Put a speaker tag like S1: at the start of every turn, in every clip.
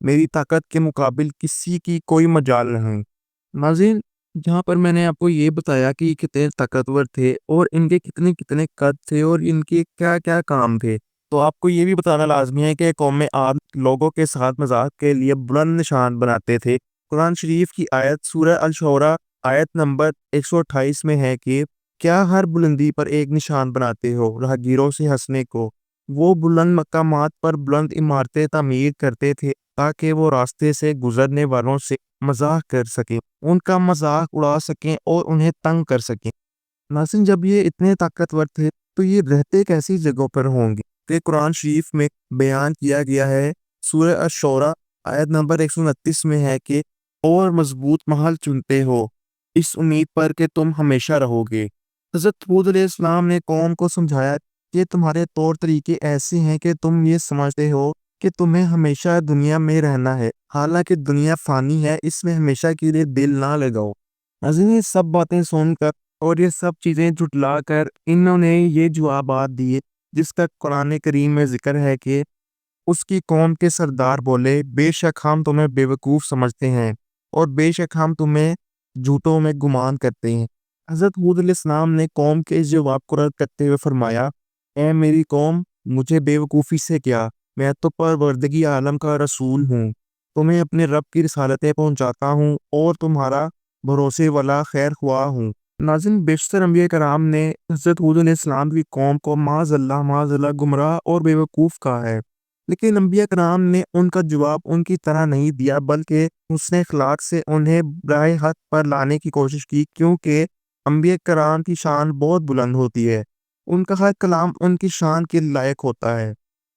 S1: میری طاقت کے مقابل کسی کی کوئی مجال نہیں۔ ناظرین، جہاں پر میں نے آپ کو یہ بتایا کہ یہ کتنے طاقتور تھے اور ان کے کتنے کتنے قد تھے اور ان کے کیا کیا کام تھے، تو آپ کو یہ بھی بتانا لازمی ہے کہ قوم عاد لوگوں کے ساتھ مذاق کے لیے بلند نشان بناتے تھے۔ قرآن شریف کی آیت سورہ الشعراء آیت نمبر 128 میں ہے کہ کیا ہر بلندی پر ایک نشان بناتے ہو راہگیروں سے ہنسنے کو؟ وہ بلند مقامات پر بلند عمارتیں تعمیر کرتے تھے تاکہ وہ راستے سے گزرنے والوں سے مزاح کر سکیں، ان کا مذاق اڑا سکیں اور انہیں تنگ کر سکیں۔ ناظرین، جب یہ اتنے طاقتور تھے تو یہ رہتے کیسی جگہوں پر ہوں گے؟ کہ قرآن شریف میں بیان کیا گیا ہے، سورہ الشعراء آیت نمبر 129 میں ہے کہ اور مضبوط محل چنتے ہو اس امید پر کہ تم ہمیشہ رہو گے۔ حضرت ہود علیہ السلام نے قوم کو سمجھایا کہ تمہارے طور طریقے ایسے ہیں کہ تم یہ سمجھتے ہو کہ تمہیں ہمیشہ دنیا میں رہنا ہے، حالانکہ دنیا فانی ہے، اس میں ہمیشہ کے لیے دل نہ لگاؤ۔ ناظرین، یہ سب باتیں سن کر اور یہ سب چیزیں جھٹلا کر انہوں نے یہ جوابات دیے جس کا قرآن کریم میں ذکر ہے کہ اس کی قوم کے سردار بولے، بے شک ہم تمہیں بے وقوف سمجھتے ہیں اور بے شک ہم تمہیں جھوٹوں میں گمان کرتے ہیں۔ حضرت ہود علیہ السلام نے قوم کے اس جواب کو رد کرتے ہوئے فرمایا، اے میری قوم، مجھے بے وقوفی سے کیا، میں تو پروردگی عالم کا رسول ہوں، تمہیں اپنے رب کی رسالتیں پہنچاتا ہوں اور تمہارا بھروسے والا خیر خواہ ہوں۔ ناظرین، بیشتر انبیاء کرام نے حضرت ہود علیہ السلام کی قوم کو معاذ اللہ گمراہ اور بے وقوف کہا ہے، لیکن انبیاء کرام نے ان کا جواب ان کی طرح نہیں دیا بلکہ حسن اخلاق سے انہیں براہ حق پر لانے کی کوشش کی، کیونکہ انبیاء کرام کی شان بہت بلند ہوتی ہے، ان کا ہر کلام ان کی شان کے لائق ہوتا ہے۔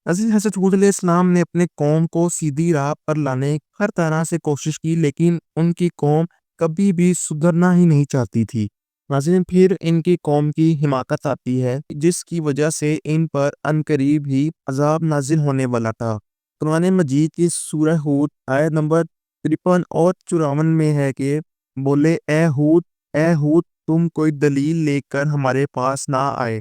S1: عزیز، حضرت ہود علیہ السلام نے اپنے قوم کو سیدھی راہ پر لانے کی ہر طرح سے کوشش کی، لیکن ان کی قوم کبھی بھی سدھرنا ہی نہیں چاہتی تھی۔ ناظرین، پھر ان کی قوم کی حماقت آتی ہے جس کی وجہ سے ان پر عنقریب ہی عذاب نازل ہونے والا تھا۔ قرآن مجید کی سورہ ہود آیت نمبر 53 اور 54 میں ہے کہ بولے، اے ہود، تم کوئی دلیل لے کر ہمارے پاس نہ آئے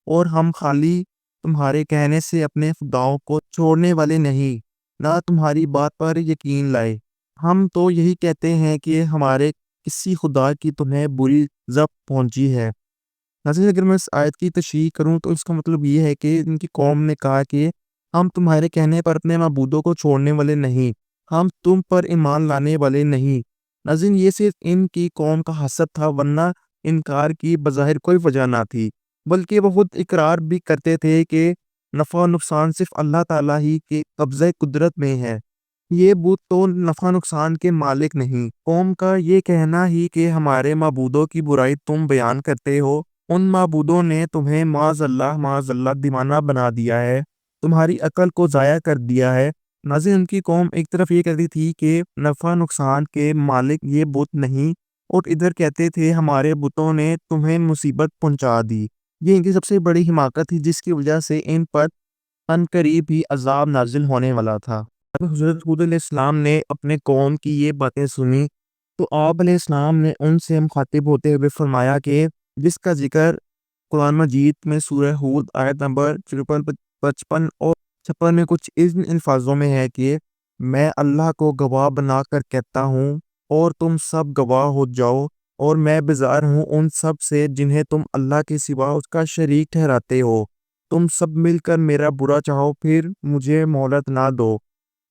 S1: اور ہم خالی تمہارے کہنے سے اپنے خداؤں کو چھوڑنے والے نہیں، نہ تمہاری بات پر یقین لائے۔ ہم تو یہی کہتے ہیں کہ ہمارے کسی خدا کی تمہیں بری ضبط پہنچی ہے۔ ناظرین، اگر میں اس آیت کی تشریح کروں تو اس کا مطلب یہ ہے کہ ان کی قوم نے کہا کہ ہم تمہارے کہنے پر اپنے معبودوں کو چھوڑنے والے نہیں، ہم تم پر ایمان لانے والے نہیں۔ ناظرین، یہ صرف ان کی قوم کا حسد تھا، ورنہ انکار کی بظاہر کوئی وجہ نہ تھی، بلکہ وہ خود اقرار بھی کرتے تھے کہ نفع و نقصان صرف اللہ تعالیٰ ہی کے قبضہ قدرت میں ہے، یہ بت تو نفع نقصان کے مالک نہیں۔ قوم کا یہ کہنا ہی کہ ہمارے معبودوں کی برائی تم بیان کرتے ہو، ان معبودوں نے تمہیں معاذ اللہ دیوانہ بنا دیا ہے، تمہاری عقل کو ضائع کر دیا ہے۔ ناظرین، ان کی قوم ایک طرف یہ کہتی تھی کہ نفع نقصان کے مالک یہ بت نہیں، اور ادھر کہتے تھے ہمارے بتوں نے تمہیں مصیبت پہنچا دی۔ یہ ان کی سب سے بڑی حماقت تھی جس کی وجہ سے ان پر عنقریب ہی عذاب نازل ہونے والا تھا۔ حضرت ہود علیہ السلام نے اپنے قوم کی یہ باتیں سنی تو آپ علیہ السلام نے ان سے مخاطب ہوتے ہوئے فرمایا کہ جس کا ذکر قرآن مجید میں سورہ ہود آیت نمبر 55 اور 56 میں کچھ ان الفاظوں میں ہے کہ میں اللہ کو گواہ بنا کر کہتا ہوں اور تم سب گواہ ہو جاؤ، اور میں بیزار ہوں ان سب سے جنہیں تم اللہ کے سوا اس کا شریک ٹھہراتے ہو۔ تم سب مل کر میرا برا چاہو پھر مجھے مہلت نہ دو۔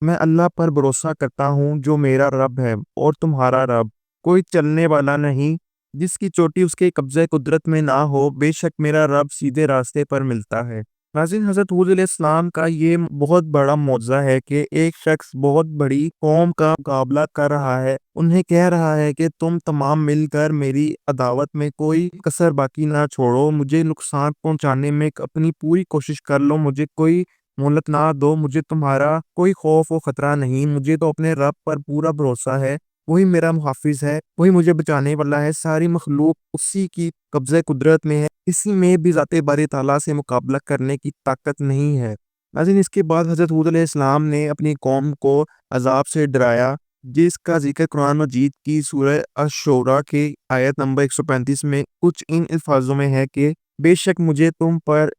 S1: میں اللہ پر بھروسہ کرتا ہوں جو میرا رب ہے اور تمہارا رب، کوئی چلنے والا نہیں جس کی چوٹی اس کے قبضہ قدرت میں نہ ہو، بے شک میرا رب سیدھے راستے پر ملتا ہے۔ ناظرین، حضرت ہود علیہ السلام کا یہ بہت بڑا معجزہ ہے کہ ایک شخص بہت بڑی قوم کا مقابلہ کر رہا ہے، انہیں کہہ رہا ہے کہ تم تمام مل کر میری عداوت میں کوئی کسر باقی نہ چھوڑو، مجھے نقصان پہنچانے میں اپنی پوری کوشش کر لو، مجھے کوئی مہلت نہ دو، مجھے تمہارا کوئی خوف و خطرہ نہیں، مجھے تو اپنے رب پر پورا بھروسہ ہے، وہی میرا محافظ ہے، وہی مجھے بچانے والا ہے، ساری مخلوق اسی کی قبضہ قدرت میں ہے، اسی میں بھی ذات باری تعالیٰ سے مقابلہ کرنے کی طاقت نہیں ہے۔ ناظرین، اس کے بعد حضرت ہود علیہ السلام نے اپنی قوم کو عذاب سے ڈرایا جس کا ذکر قرآن مجید کی سورہ الشعراء کی آیت نمبر 135 میں کچھ ان الفاظوں میں ہے کہ بے شک مجھے تم پر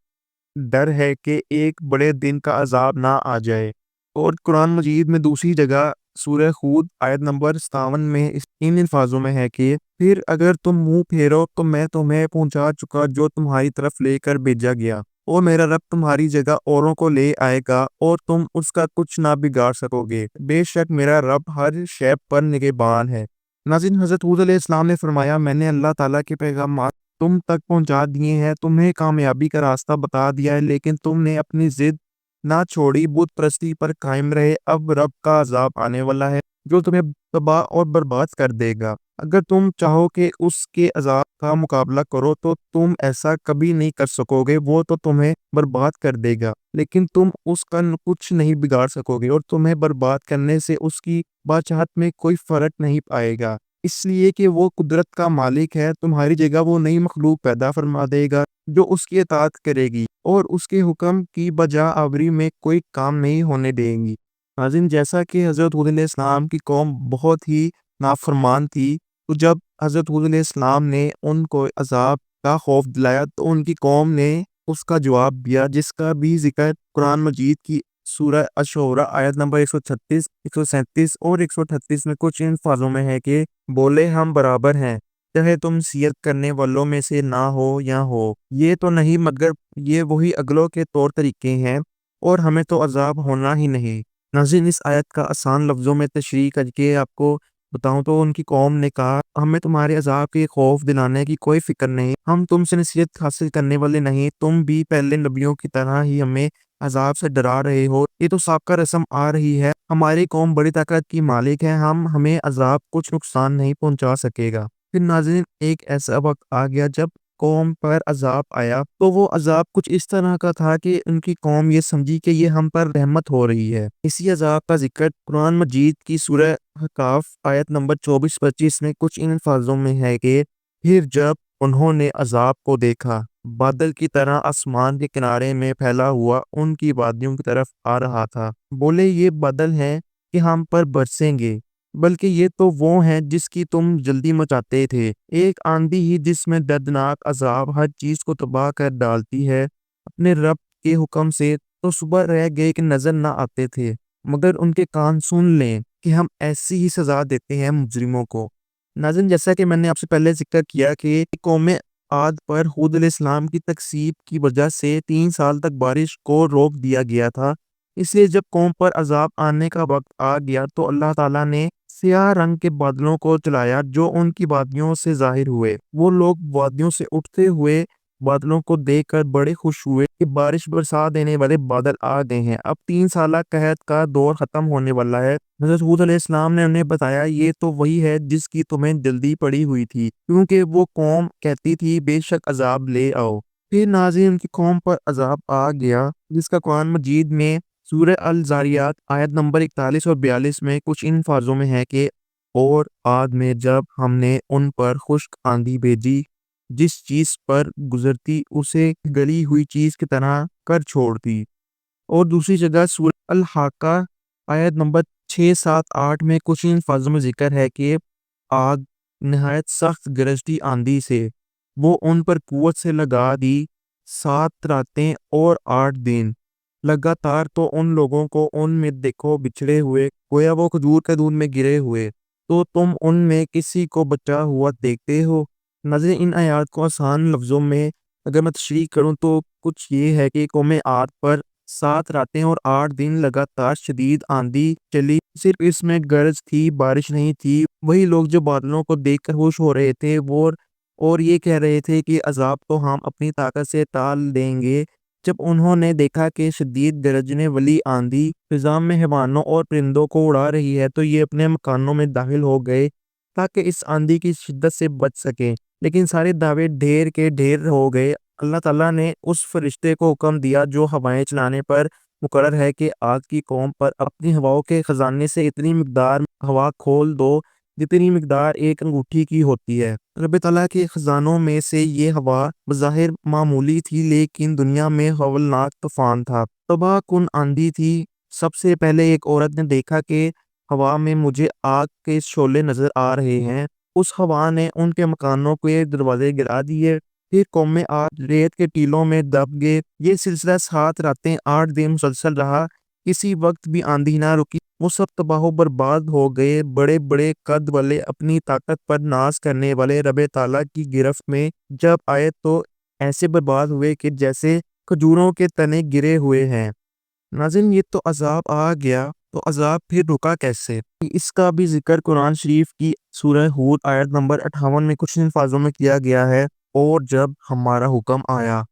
S1: ڈر ہے کہ ایک بڑے دن کا عذاب نہ آ جائے۔ اور قرآن مجید میں دوسری جگہ سورہ ہود آیت نمبر 57 میں ان الفاظوں میں ہے کہ پھر اگر تم منہ پھیرو تو میں تمہیں پہنچا چکا جو تمہاری طرف لے کر بھیجا گیا، اور میرا رب تمہاری جگہ اوروں کو لے آئے گا اور تم اس کا کچھ نہ بگاڑ سکو گے، بے شک میرا رب ہر شے پر نگہبان ہے۔ ناظرین، حضرت ہود علیہ السلام نے فرمایا، میں نے اللہ تعالیٰ کے پیغامات تم تک پہنچا دیے ہیں، تمہیں کامیابی کا راستہ بتا دیا ہے، لیکن تم نے اپنی ضد نہ چھوڑی، بت پرستی پر قائم رہے۔ اب رب کا عذاب آنے والا ہے جو تمہیں تباہ اور برباد کر دے گا۔ اگر تم چاہو کہ اس کے عذاب کا مقابلہ کرو تو تم ایسا کبھی نہیں کر سکو گے، وہ تو تمہیں برباد کر دے گا لیکن تم اس کا کچھ نہیں بگاڑ سکو گے، اور تمہیں برباد کرنے سے اس کی بادشاہت میں کوئی فرق نہیں پائے گا، اس لیے کہ وہ قدرت کا مالک ہے۔ تمہاری جگہ وہ نئی مخلوق پیدا فرما دے گا جو اس کی اطاعت کرے گی اور اس کے حکم کی بجا آوری میں کوئی کام نہیں ہونے دیں گی۔ ناظرین، جیسا کہ حضرت ہود علیہ السلام کی قوم بہت ہی نافرمان تھی، تو جب حضرت ہود علیہ السلام نے ان کو عذاب کا خوف دلایا تو ان کی قوم نے اس کا جواب دیا، جس کا بھی ذکر قرآن مجید کی سورہ الشعراء آیت نمبر 136، 137 اور 138 میں کچھ ان الفاظوں میں ہے کہ بولے ہم برابر ہیں، چاہے تم سیرت کرنے والوں میں سے نہ ہو یا ہو، یہ تو نہیں مگر یہ وہی اگلوں کے طور طریقے ہیں اور ہمیں تو عذاب ہونا ہی نہیں۔ ناظرین، اس آیت کا آسان لفظوں میں تشریح کر کے آپ کو بتاؤں تو ان کی قوم نے کہا، ہمیں تمہارے عذاب کے خوف دلانے کی کوئی فکر نہیں، ہم تم سے نصیحت حاصل کرنے والے نہیں، تم بھی پہلے نبیوں کی طرح ہی ہمیں عذاب سے ڈرا رہے ہو، یہ تو سابقہ رسم آ رہی ہے، ہماری قوم بڑی طاقت کی مالک ہے، ہمیں عذاب کچھ نقصان نہیں پہنچا سکے گا۔ پھر ناظرین، ایک ایسا وقت آ گیا جب قوم پر عذاب آیا، تو وہ عذاب کچھ اس طرح کا تھا کہ ان کی قوم یہ سمجھی کہ یہ ہم پر رحمت ہو رہی ہے۔ اسی عذاب کا ذکر قرآن مجید کی سورہ احقاف آیت نمبر 24-25 میں کچھ ان الفاظوں میں ہے کہ پھر جب انہوں نے عذاب کو دیکھا، بادل کی طرح آسمان کے کنارے میں پھیلا ہوا ان کی وادیوں کی طرف آ رہا تھا، بولے یہ بادل ہیں کہ ہم پر برسیں گے، بلکہ یہ تو وہ ہیں جس کی تم جلدی مچاتے تھے، ایک آندھی ہی جس میں دردناک عذاب ہر چیز کو تباہ کر ڈالتی ہے، اپنے رب کے حکم سے تو صبح رہ گئے کہ نظر نہ آتے تھے، مگر ان کے کان سن لیں کہ ہم ایسی ہی سزا دیتے ہیں مجرموں کو۔ ناظرین، جیسا کہ میں نے آپ سے پہلے ذکر کیا کہ قوم عاد پر ہود علیہ السلام کی تکذیب کی وجہ سے 3 سال تک بارش کو روک دیا گیا تھا، اس لیے جب قوم پر عذاب آنے کا وقت آ گیا تو اللہ تعالیٰ نے سیاہ رنگ کے بادلوں کو چلایا جو ان کی وادیوں سے ظاہر ہوئے۔ وہ لوگ وادیوں سے اٹھتے ہوئے بادلوں کو دیکھ کر بڑے خوش ہوئے کہ بارش برسا دینے والے بادل آ گئے ہیں، اب 3 سالہ قحط کا دور ختم ہونے والا ہے۔ حضرت ہود علیہ السلام نے انہیں بتایا، یہ تو وہی ہے جس کی تمہیں جلدی پڑی ہوئی تھی، کیونکہ وہ قوم کہتی تھی بے شک عذاب لے آؤ۔ پھر ناظرین، ان کی قوم پر عذاب آ گیا، جس کا قرآن مجید میں سورہ الزاریات آیت نمبر 41 اور 42 میں کچھ ان الفاظوں میں ہے کہ اور عاد میں جب ہم نے ان پر خشک آندھی بھیجی، جس چیز پر گزرتی اسے گلی ہوئی چیز کی طرح کر چھوڑتی۔ اور دوسری جگہ سورہ الحاقہ آیت نمبر 6، 7، 8 میں کچھ ان الفاظوں میں ذکر ہے کہ آگ نہایت سخت گرجتی آندھی سے وہ ان پر قوت سے لگا دی، 7 راتیں اور 8 دن لگاتار، تو ان لوگوں کو ان میں دیکھو بچھڑے ہوئے، گویا وہ کھجور کے دودھ میں گرے ہوئے، تو تم ان میں کسی کو بچا ہوا دیکھتے ہو۔ ناظرین، ان آیات کو آسان لفظوں میں اگر میں تشریح کروں تو کچھ یہ ہے کہ قوم عاد پر 7 راتیں اور 8 دن لگاتار شدید آندھی چلی، صرف اس میں گرج تھی، بارش نہیں تھی۔ وہی لوگ جو بادلوں کو دیکھ کر خوش ہو رہے تھے وہ اور یہ کہہ رہے تھے کہ عذاب تو ہم اپنی طاقت سے ٹال دیں گے، جب انہوں نے دیکھا کہ شدید گرجنے والی آندھی فضا میں حیوانوں اور پرندوں کو اڑا رہی ہے تو یہ اپنے مکانوں میں داخل ہو گئے تاکہ اس آندھی کی شدت سے بچ سکیں، لیکن سارے دعوے ڈھیر کے ڈھیر ہو گئے۔ اللہ تعالیٰ نے اس فرشتے کو حکم دیا جو ہوائیں چلانے پر مقرر ہے کہ آگ کی قوم پر اپنی ہواؤں کے خزانے سے اتنی مقدار ہوا کھول دو جتنی مقدار ایک انگوٹھی کی ہوتی ہے۔ رب تعالیٰ کے خزانوں میں سے یہ ہوا بظاہر معمولی تھی لیکن دنیا میں ہولناک طوفان تھا، تباہ کن آندھی تھی۔ سب سے پہلے ایک عورت نے دیکھا کہ ہوا میں مجھے آگ کے شعلے نظر آ رہے ہیں، اس ہوا نے ان کے مکانوں کے دروازے گرا دیے، پھر قوم عاد ریت کے ٹیلوں میں دب گئے۔ یہ سلسلہ 7 راتیں 8 دن مسلسل رہا، کسی وقت بھی آندھی نہ رکی، وہ سب تباہ و برباد ہو گئے۔ بڑے بڑے قد والے، اپنی طاقت پر ناز کرنے والے رب تعالیٰ کی گرفت میں جب آئے تو ایسے برباد ہوئے کہ جیسے کھجوروں کے تنے گرے ہوئے ہیں۔ ناظرین، یہ تو عذاب آ گیا، تو عذاب پھر رکا کیسے؟ اس کا بھی ذکر قرآن شریف کی سورہ ہود آیت نمبر 58 میں کچھ الفاظوں میں کیا گیا ہے۔ اور جب ہمارا حکم آیا،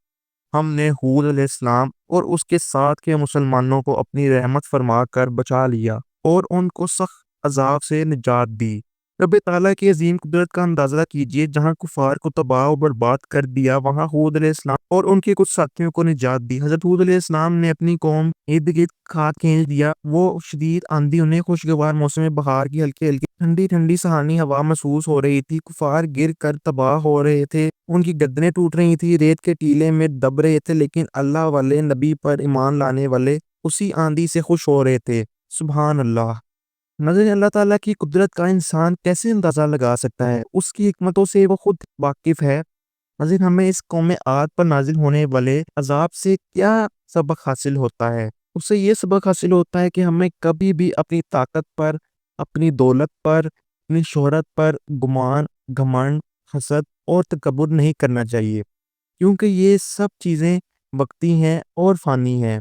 S1: ہم نے ہود علیہ السلام اور اس کے ساتھ کے مسلمانوں کو اپنی رحمت فرما کر بچا لیا اور ان کو سخت عذاب سے نجات دی۔ رب تعالیٰ کی عظیم قدرت کا اندازہ کیجئے، جہاں کفار کو تباہ و برباد کر دیا، وہاں ہود علیہ السلام اور ان کے کچھ ساتھیوں کو نجات دی۔ حضرت ہود علیہ السلام نے اپنی قوم ارد گرد کھاد کھینچ دیا۔ وہ شدید آندھی انہیں خوشگوار موسم بہار کی ہلکی ہلکی ٹھنڈی ٹھنڈی سہانی ہوا محسوس ہو رہی تھی۔ کفار گر کر تباہ ہو رہے تھے، ان کی گردنیں ٹوٹ رہی تھی، ریت کے ٹیلے میں دب رہے تھے، لیکن اللہ والے، نبی پر ایمان لانے والے اسی آندھی سے خوش ہو رہے تھے۔ سبحان اللہ۔ نظر اللہ تعالیٰ کی قدرت کا انسان کیسے اندازہ لگا سکتا ہے؟ اس کی حکمتوں سے وہ خود واقف ہے۔ نظر ہمیں اس قوم عاد پر نازل ہونے والے عذاب سے کیا سبق حاصل ہوتا ہے؟ اس سے یہ سبق حاصل ہوتا ہے کہ ہمیں کبھی بھی اپنی طاقت پر، اپنی دولت پر، اپنی شہرت پر گمان، گھمنڈ، حسد اور تکبر نہیں کرنا چاہیے، کیونکہ یہ سب چیزیں وقتی ہیں اور فانی ہیں۔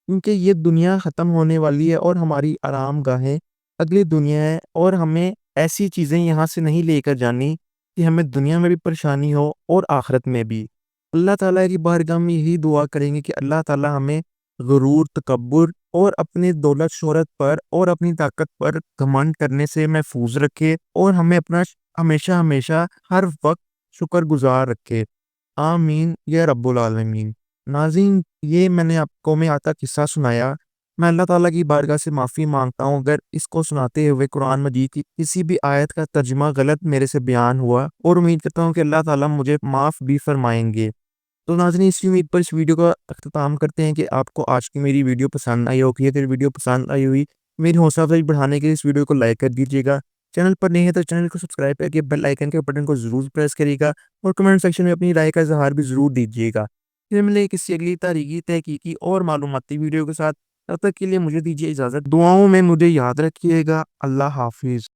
S1: کیونکہ یہ دنیا ختم ہونے والی ہے اور ہماری آرام گاہیں اگلی دنیا ہے، اور ہمیں ایسی چیزیں یہاں سے نہیں لے کر جانی کہ ہمیں دنیا میں بھی پریشانی ہو اور آخرت میں بھی۔ اللہ تعالیٰ کی بارگاہ میں یہی دعا کریں گے کہ اللہ تعالیٰ ہمیں غرور، تکبر اور اپنے دولت شہرت پر اور اپنی طاقت پر گھمنڈ کرنے سے محفوظ رکھے، اور ہمیں اپنا ہمیشہ ہمیشہ ہر وقت شکر گزار رکھے۔ آمین یا رب العالمین۔ ناظرین، یہ میں نے آپ کو میں آتا قصہ سنایا۔ میں اللہ تعالیٰ کی بارگاہ سے معافی مانگتا ہوں اگر اس کو سناتے ہوئے قرآن مجید کی کسی بھی آیت کا ترجمہ غلط میرے سے بیان ہوا، اور امید کرتا ہوں کہ اللہ تعالیٰ مجھے معاف بھی فرمائیں گے۔ تو ناظرین، اسی امید پر اس ویڈیو کا اختتام کرتے ہیں کہ آپ کو آج کی میری ویڈیو پسند آئی ہوگی۔ اگر ویڈیو پسند آئی ہوئی، میری حوصلہ افزائی بڑھانے کے لیے اس ویڈیو کو لائک کر دیجیے گا۔ چینل پر نہیں ہے تو چینل کو سبسکرائب کر کے بیل آئیکن کے بٹن کو ضرور پریس کرے گا، اور کمنٹ سیکشن میں اپنی رائے کا اظہار بھی ضرور دیجیے گا۔ پھر ملے کسی اگلی تاریخی، تحقیقی اور معلوماتی ویڈیو کے ساتھ۔ تب تک کے لیے مجھے دیجیے اجازت۔ دعاؤں میں مجھے یاد رکھیے گا۔ اللہ حافظ۔